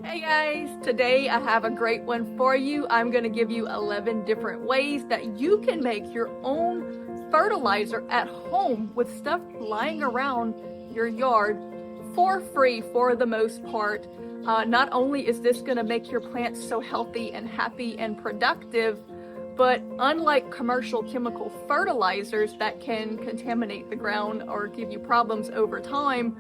Hey guys, today I have a great one for you. I'm going to give you 11 different ways that you can make your own fertilizer at home with stuff lying around your yard for free for the most part. Not only is this going to make your plants so healthy and happy and productive, but unlike commercial chemical fertilizers that can contaminate the ground or give you problems over time,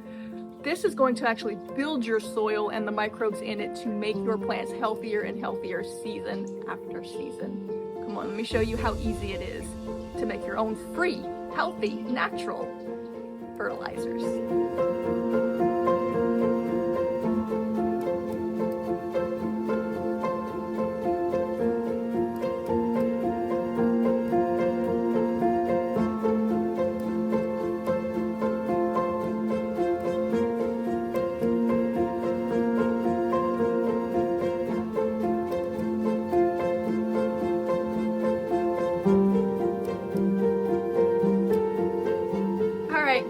this is going to actually build your soil and the microbes in it to make your plants healthier and healthier season after season. Come on, let me show you how easy it is to make your own free, healthy, natural fertilizers.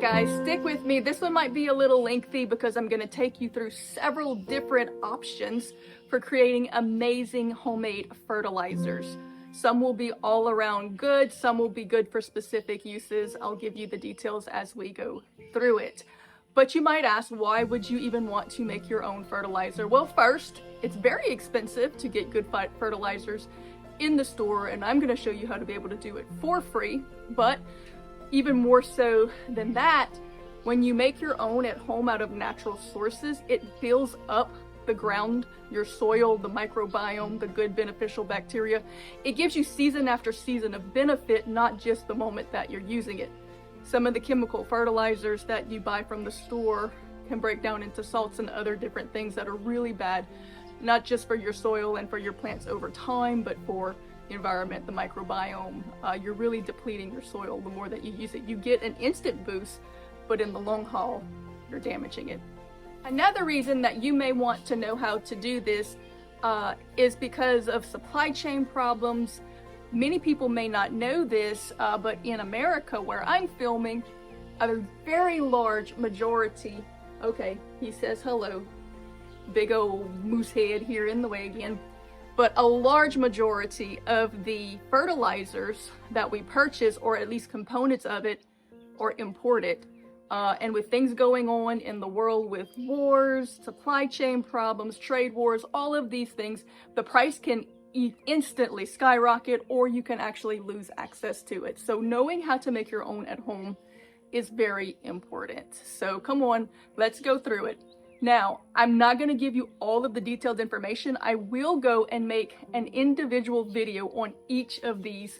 Guys, stick with me. This one might be a little lengthy because I'm going to take you through several different options for creating amazing homemade fertilizers. Some will be all around good, some will be good for specific uses. I'll give you the details as we go through it. But you might ask, why would you even want to make your own fertilizer? Well, first, it's very expensive to get good fertilizers in the store, and I'm going to show you how to be able to do it for free. But even more so than that, when you make your own at home out of natural sources, it builds up the ground, your soil, the microbiome, the good beneficial bacteria. It gives you season after season of benefit, not just the moment that you're using it. Some of the chemical fertilizers that you buy from the store can break down into salts and other different things that are really bad, not just for your soil and for your plants over time, but for the environment, the microbiome. You're really depleting your soil the more that you use it. You get an instant boost, but in the long haul, you're damaging it. Another reason that you may want to know how to do this is because of supply chain problems. Many people may not know this, but in America, where I'm filming, a very large majority, okay, he says hello, big old moose head here in the way again. But a large majority of the fertilizers that we purchase, or at least components of it, are imported. And with things going on in the world with wars, supply chain problems, trade wars, all of these things, the price can instantly skyrocket, or you can actually lose access to it. So knowing how to make your own at home is very important. So come on, let's go through it. Now, I'm not going to give you all of the detailed information. I will go and make an individual video on each of these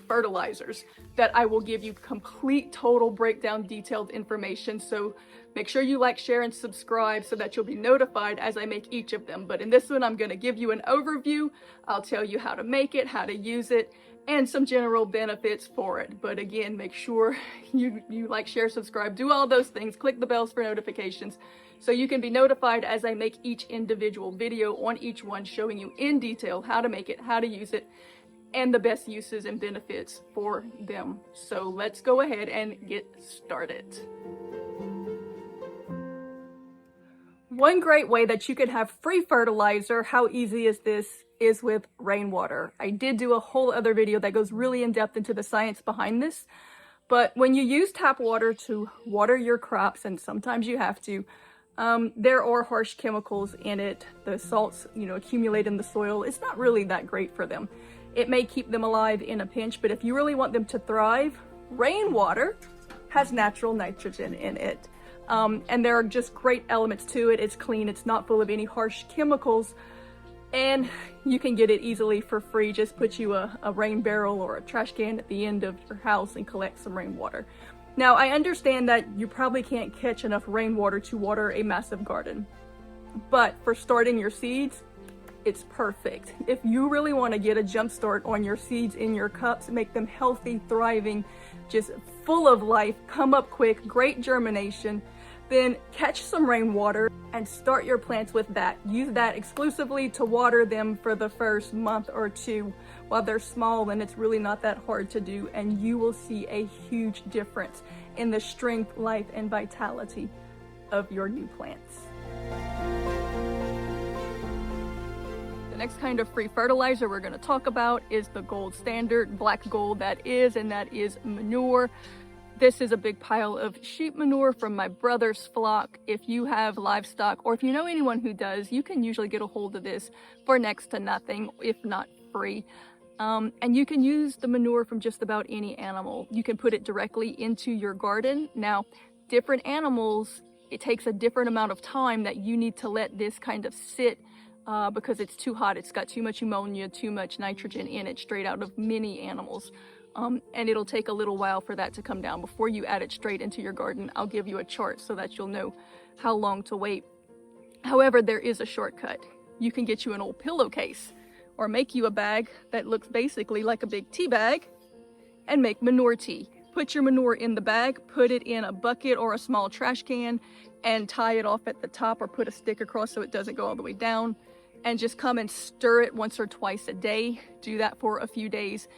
fertilizers that I will give you complete, total breakdown, detailed information. So make sure you like, share, and subscribe so that you'll be notified as I make each of them. But in this one, I'm going to give you an overview. I'll tell you how to make it, how to use it, and some general benefits for it. But again, make sure you like, share, subscribe, do all those things, click the bells for notifications, so you can be notified as I make each individual video on each one, showing you in detail how to make it, how to use it, and the best uses and benefits for them. So let's go ahead and get started. One great way that you can have free fertilizer, how easy is this, is with rainwater. I did do a whole other video that goes really in depth into the science behind this. But when you use tap water to water your crops, and sometimes you have to, there are harsh chemicals in it. The salts, accumulate in the soil. It's not really that great for them. It may keep them alive in a pinch, but if you really want them to thrive, rainwater has natural nitrogen in it. And there are just great elements to it. It's clean, it's not full of any harsh chemicals, and you can get it easily for free. Just put you a rain barrel or a trash can at the end of your house and collect some rainwater. Now, I understand that you probably can't catch enough rainwater to water a massive garden, but for starting your seeds, it's perfect. If you really want to get a jump start on your seeds in your cups, make them healthy, thriving, just full of life, come up quick, great germination, then catch some rainwater and start your plants with that. Use that exclusively to water them for the first month or two while they're small, and it's really not that hard to do, and you will see a huge difference in the strength, life, and vitality of your new plants. next kind of free fertilizer we're going to talk about is the gold standard, black gold that is, and that is manure. This is a big pile of sheep manure from my brother's flock. If you have livestock, or if you know anyone who does, you can usually get a hold of this for next to nothing, if not free. And you can use the manure from just about any animal. You can put it directly into your garden. Now, different animals, it takes a different amount of time that you need to let this kind of sit because it's too hot. It's got too much ammonia, too much nitrogen in it, straight out of many animals. And it'll take a little while for that to come down. Before you add it straight into your garden, I'll give you a chart so that you'll know how long to wait. However, there is a shortcut. You can get you an old pillowcase or make you a bag that looks basically like a big tea bag and make manure tea. Put your manure in the bag, put it in a bucket or a small trash can and tie it off at the top or put a stick across so it doesn't go all the way down, and just come and stir it once or twice a day. Do that for a few days.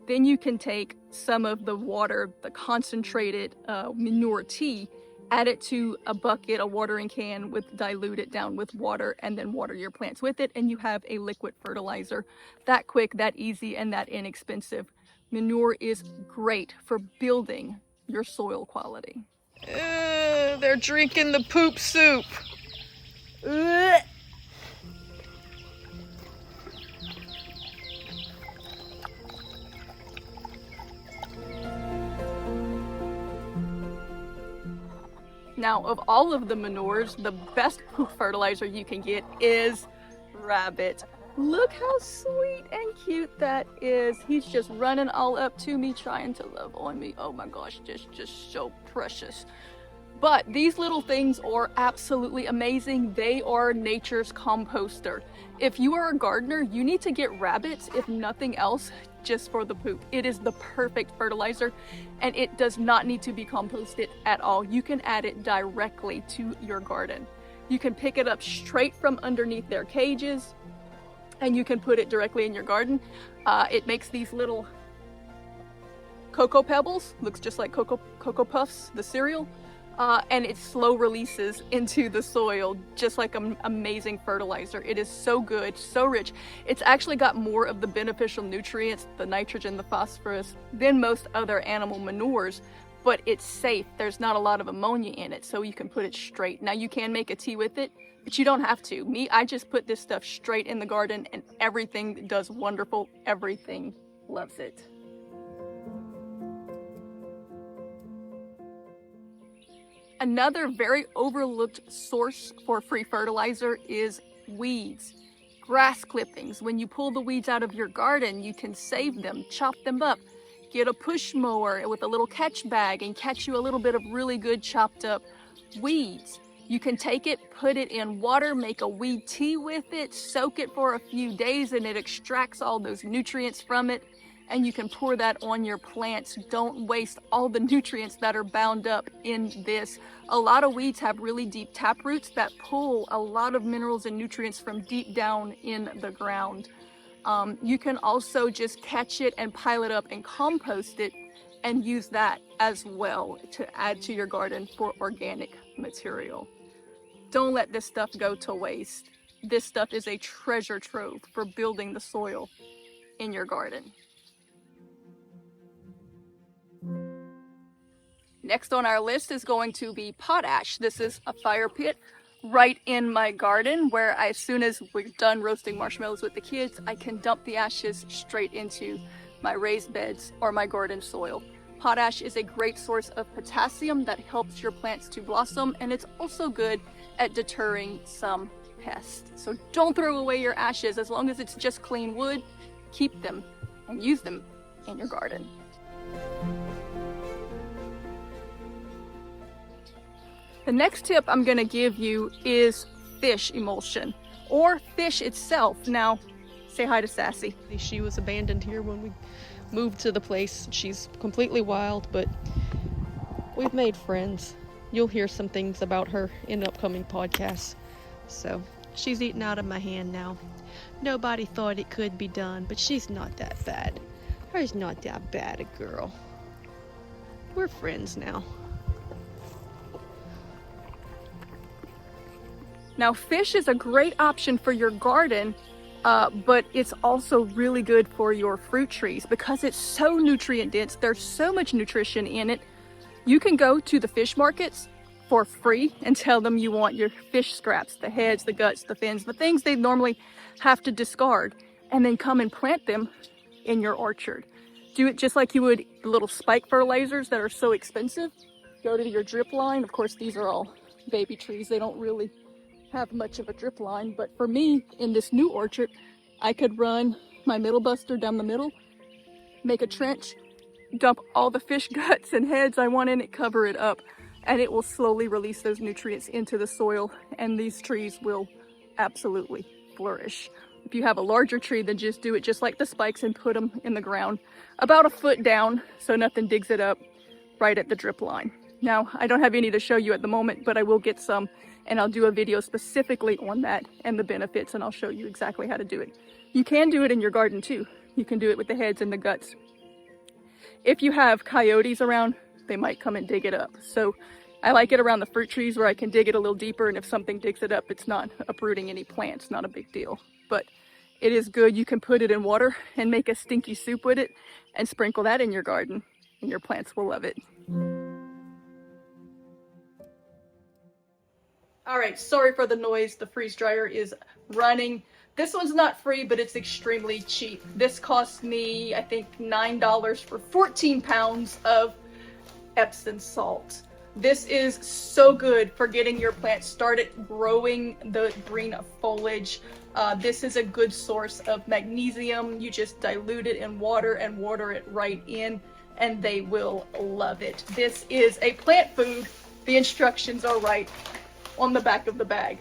Then you can take some of the water, the concentrated manure tea, add it to a bucket, a watering can, dilute it down with water, and then water your plants with it, and you have a liquid fertilizer. That quick, that easy, and that inexpensive. Manure is great for building your soil quality. They're drinking the poop soup. Now, of all of the manures, the best poop fertilizer you can get is rabbit. Look how sweet and cute that is. He's just running all up to me, trying to love on me. Oh my gosh, just so precious. But these little things are absolutely amazing. They are nature's composter. If you are a gardener, you need to get rabbits, if nothing else, just for the poop. It is the perfect fertilizer, and it does not need to be composted at all. You can add it directly to your garden. You can pick it up straight from underneath their cages, and you can put it directly in your garden. It makes these little cocoa pebbles, looks just like Cocoa Puffs, the cereal. And it slow releases into the soil, just like an amazing fertilizer. It is so good, so rich. It's actually got more of the beneficial nutrients, the nitrogen, the phosphorus, than most other animal manures, but it's safe. There's not a lot of ammonia in it, so you can put it straight. Now, you can make a tea with it, but you don't have to. I just put this stuff straight in the garden, and everything does wonderful. Everything loves it. Another very overlooked source for free fertilizer is weeds. Grass clippings. When you pull the weeds out of your garden, you can save them, chop them up. Get a push mower with a little catch bag and catch you a little bit of really good chopped up weeds. You can take it, put it in water, make a weed tea with it, soak it for a few days, and it extracts all those nutrients from it. And you can pour that on your plants. Don't waste all the nutrients that are bound up in this. A lot of weeds have really deep tap roots that pull a lot of minerals and nutrients from deep down in the ground. You can also just catch it and pile it up and compost it and use that as well to add to your garden for organic material. Don't let this stuff go to waste. This stuff is a treasure trove for building the soil in your garden. Next on our list is going to be potash. This is a fire pit right in my garden where as soon as we're done roasting marshmallows with the kids, I can dump the ashes straight into my raised beds or my garden soil. Potash is a great source of potassium that helps your plants to blossom, and it's also good at deterring some pests. So don't throw away your ashes. As long as it's just clean wood, keep them and use them in your garden. The next tip I'm going to give you is fish emulsion, or fish itself. Now, say hi to Sassy. She was abandoned here when we moved to the place. She's completely wild, but we've made friends. You'll hear some things about her in upcoming podcasts. So, she's eating out of my hand now. Nobody thought it could be done, but she's not that bad. Her's not that bad a girl. We're friends now. Now, fish is a great option for your garden, but it's also really good for your fruit trees because it's so nutrient dense. There's so much nutrition in it. You can go to the fish markets for free and tell them you want your fish scraps, the heads, the guts, the fins, the things they normally have to discard, and then come and plant them in your orchard. Do it just like you would the little spike fertilizers that are so expensive. Go to your drip line. Of course, these are all baby trees. They don't really have much of a drip line, but for me in this new orchard, I could run my middle buster down the middle, make a trench, dump all the fish guts and heads I want in it, cover it up, and it will slowly release those nutrients into the soil, and these trees will absolutely flourish. If you have a larger tree, then just do it just like the spikes and put them in the ground about a foot down so nothing digs it up, right at the drip line. Now, I don't have any to show you at the moment, but I will get some, and I'll do a video specifically on that and the benefits, and I'll show you exactly how to do it. You can do it in your garden too. You can do it with the heads and the guts. If you have coyotes around, they might come and dig it up. So I like it around the fruit trees where I can dig it a little deeper, and if something digs it up, it's not uprooting any plants, not a big deal. But it is good. You can put it in water and make a stinky soup with it and sprinkle that in your garden, and your plants will love it. All right, sorry for the noise. The freeze dryer is running. This one's not free, but it's extremely cheap. This cost me, I think, $9 for 14 pounds of Epsom salt. This is so good for getting your plants started growing the green foliage. This is a good source of magnesium. You just dilute it in water and water it right in, and they will love it. This is a plant food. The instructions are right on the back of the bag.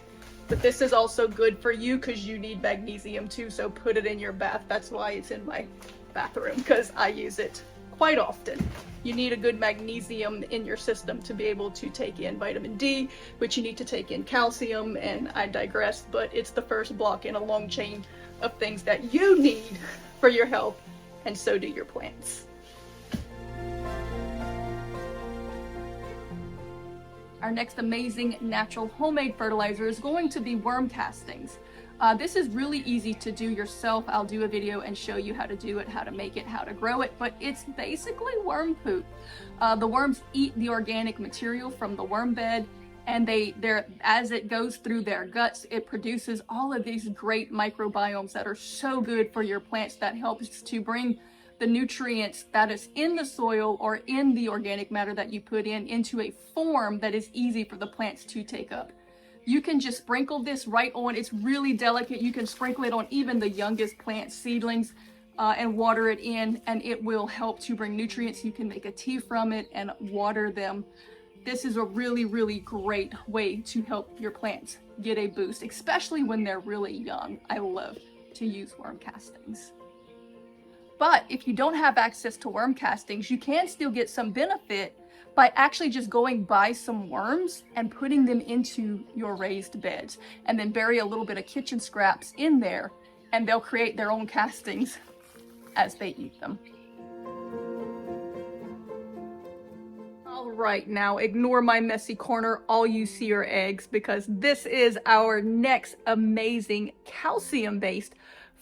But this is also good for you because you need magnesium too, so put it in your bath. That's why it's in my bathroom, because I use it quite often. You need a good magnesium in your system to be able to take in vitamin D, which you need to take in calcium, and I digress, but it's the first block in a long chain of things that you need for your health, and so do your plants. Our next amazing natural homemade fertilizer is going to be worm castings. This is really easy to do yourself. I'll do a video and show you how to do it, how to make it, how to grow it, but it's basically worm poop. The worms eat the organic material from the worm bed, and as it goes through their guts, it produces all of these great microbiomes that are so good for your plants, that helps to bring the nutrients that is in the soil or in the organic matter that you put in into a form that is easy for the plants to take up. You can just sprinkle this right on. It's really delicate. You can sprinkle it on even the youngest plant seedlings and water it in, and it will help to bring nutrients. You can make a tea from it and water them. This is a really, really great way to help your plants get a boost, especially when they're really young. I love to use worm castings. But if you don't have access to worm castings, you can still get some benefit by actually just going buy some worms and putting them into your raised beds, and then bury a little bit of kitchen scraps in there, and they'll create their own castings as they eat them. All right, now ignore my messy corner. All you see are eggs, because this is our next amazing calcium-based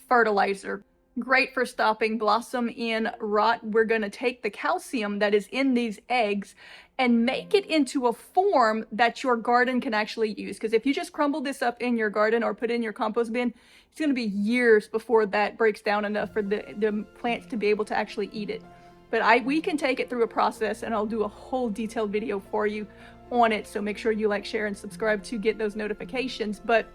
fertilizer. Great for stopping blossom end rot. We're going to take the calcium that is in these eggs and make it into a form that your garden can actually use. Because if you just crumble this up in your garden or put it in your compost bin, it's going to be years before that breaks down enough for the plants to be able to actually eat it. But we can take it through a process, and I'll do a whole detailed video for you on it. So make sure you like, share, and subscribe to get those notifications. But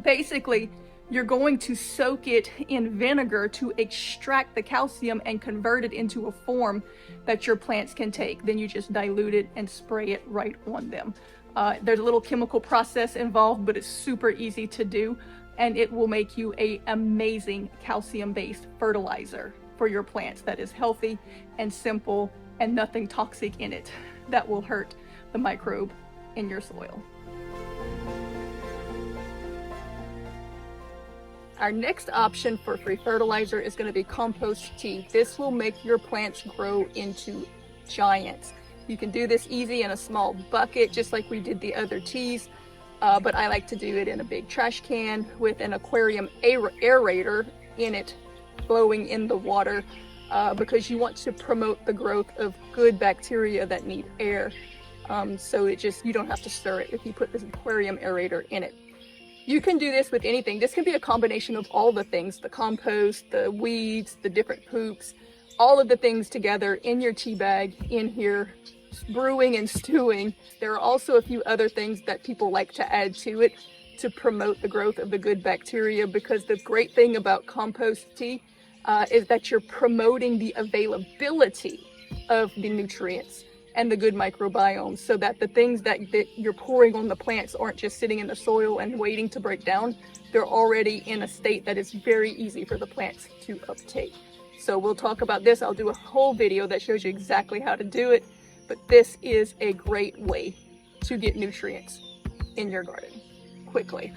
basically, you're going to soak it in vinegar to extract the calcium and convert it into a form that your plants can take. Then you just dilute it and spray it right on them. There's a little chemical process involved, but it's super easy to do, and it will make you an amazing calcium-based fertilizer for your plants that is healthy and simple and nothing toxic in it that will hurt the microbe in your soil. Our next option for free fertilizer is going to be compost tea. This will make your plants grow into giants. You can do this easy in a small bucket, just like we did the other teas. but I like to do it in a big trash can with an aquarium aerator in it, blowing in the water, because you want to promote the growth of good bacteria that need air. So you don't have to stir it if you put this aquarium aerator in it. You can do this with anything. This can be a combination of all the things, the compost, the weeds, the different poops, all of the things together in your tea bag in here, brewing and stewing. There are also a few other things that people like to add to it to promote the growth of the good bacteria, because the great thing about compost tea is that you're promoting the availability of the nutrients and the good microbiome, so that the things that you're pouring on the plants aren't just sitting in the soil and waiting to break down. They're already in a state that is very easy for the plants to uptake. So we'll talk about this. I'll do a whole video that shows you exactly how to do it, but this is a great way to get nutrients in your garden quickly.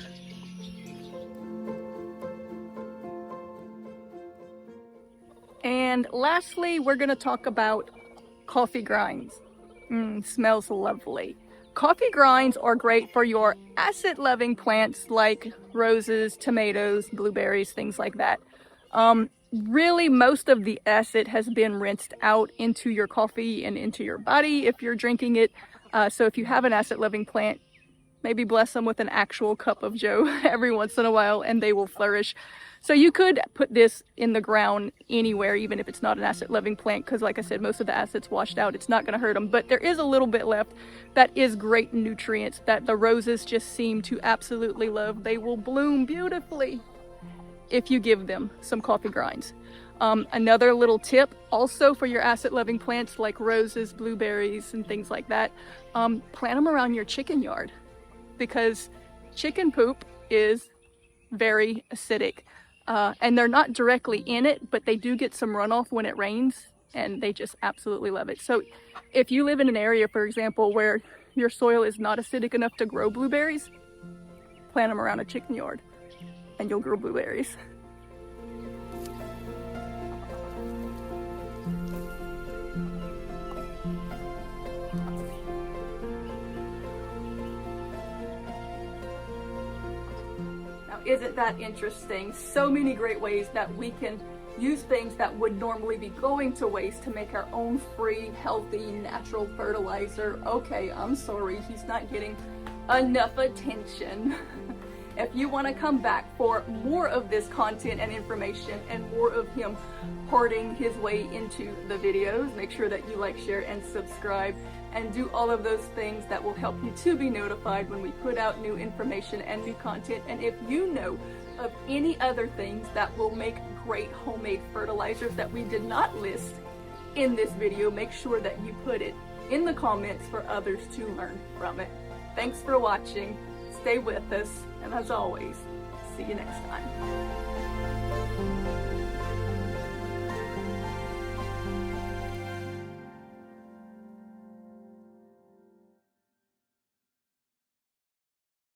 And lastly, we're going to talk about coffee grinds. Smells lovely. Coffee grinds are great for your acid-loving plants like roses, tomatoes, blueberries, things like that. Really, most of the acid has been rinsed out into your coffee and into your body if you're drinking it. So if you have an acid-loving plant, maybe bless them with an actual cup of joe every once in a while and they will flourish. So you could put this in the ground anywhere, even if it's not an acid-loving plant, because like I said, most of the acid's washed out. It's not going to hurt them, but there is a little bit left that is great nutrients that the roses just seem to absolutely love. They will bloom beautifully if you give them some coffee grinds. Another little tip also for your acid-loving plants like roses, blueberries, and things like that, plant them around your chicken yard, because chicken poop is very acidic. And they're not directly in it, but they do get some runoff when it rains, and they just absolutely love it. So if you live in an area, for example, where your soil is not acidic enough to grow blueberries, plant them around a chicken yard and you'll grow blueberries. Isn't that interesting? So many great ways that we can use things that would normally be going to waste to make our own free, healthy, natural fertilizer. Okay, I'm sorry, he's not getting enough attention. If you want to come back for more of this content and information and more of him hoarding his way into the videos, make sure that you like, share, and subscribe, and do all of those things that will help you to be notified when we put out new information and new content. And if you know of any other things that will make great homemade fertilizers that we did not list in this video, make sure that you put it in the comments for others to learn from it. Thanks for watching. Stay with us, and as always, see you next time.